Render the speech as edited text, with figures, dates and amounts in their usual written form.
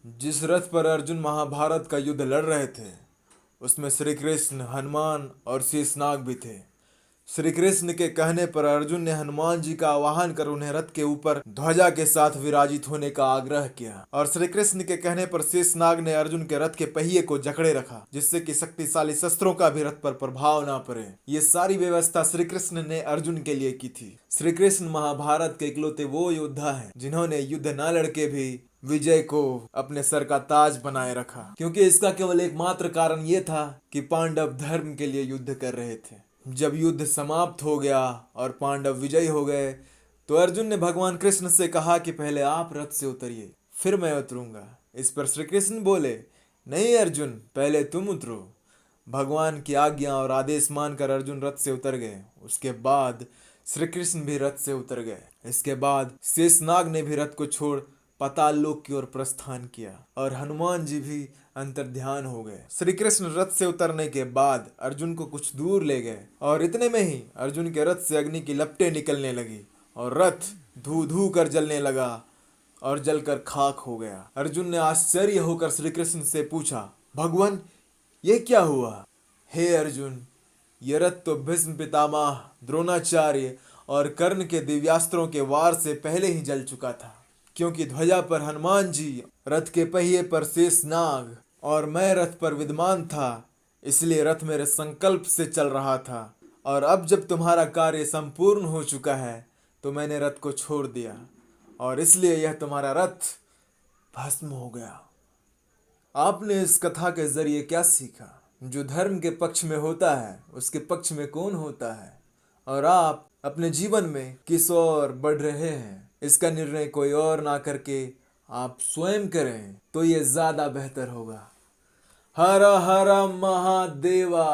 जिस रथ पर अर्जुन महाभारत का युद्ध लड़ रहे थे उसमें श्री कृष्ण, हनुमान और शेषनाग भी थे। श्री कृष्ण के कहने पर अर्जुन ने हनुमान जी का आवाहन कर उन्हें रथ के ऊपर ध्वजा के साथ विराजित होने का आग्रह किया और श्री कृष्ण के कहने पर शेषनाग ने अर्जुन के रथ के पहिए को जकड़े रखा, जिससे कि शक्तिशाली शस्त्रों का भी रथ पर प्रभाव ना पड़े। ये सारी व्यवस्था श्री कृष्ण ने अर्जुन के लिए की थी। श्री कृष्ण महाभारत के इकलौते वो योद्धा हैं जिन्होंने युद्ध न लड़के भी विजय को अपने सर का ताज बनाए रखा, क्योंकि इसका केवल एकमात्र कारण ये था कि पांडव धर्म के लिए युद्ध कर रहे थे। जब युद्ध समाप्त हो गया और पांडव विजयी हो गए तो अर्जुन ने भगवान कृष्ण से कहा कि पहले आप रथ से उतरिए, फिर मैं उतरूंगा। इस पर श्री कृष्ण बोले, नहीं अर्जुन, पहले तुम उतरो। भगवान की आज्ञा और आदेश मानकर अर्जुन रथ से उतर गए। उसके बाद श्री कृष्ण भी रथ से उतर गए। इसके बाद शेषनाग ने भी रथ को छोड़ पाताल लोक की ओर प्रस्थान किया और हनुमान जी भी अंतर्ध्यान हो गए। श्री कृष्ण रथ से उतरने के बाद अर्जुन को कुछ दूर ले गए और इतने में ही अर्जुन के रथ से अग्नि की लपटें निकलने लगी और रथ धू धू कर जलने लगा और जलकर खाक हो गया। अर्जुन ने आश्चर्य होकर श्री कृष्ण से पूछा, भगवान ये क्या हुआ? हे अर्जुन, ये रथ तो भीष्म पितामह, द्रोणाचार्य और कर्ण के दिव्यास्त्रों के वार से पहले ही जल चुका था, क्योंकि ध्वजा पर हनुमान जी, रथ के पहिए पर शेषनाग और मैं रथ पर विद्यमान था, इसलिए रथ मेरे संकल्प से चल रहा था। और अब जब तुम्हारा कार्य संपूर्ण हो चुका है तो मैंने रथ को छोड़ दिया और इसलिए यह तुम्हारा रथ भस्म हो गया। आपने इस कथा के जरिए क्या सीखा? जो धर्म के पक्ष में होता है उसके पक्ष में कौन होता है? और आप अपने जीवन में किस ओर बढ़ रहे हैं, इसका निर्णय कोई और ना करके आप स्वयं करें तो ये ज्यादा बेहतर होगा। हर हर महादेवा।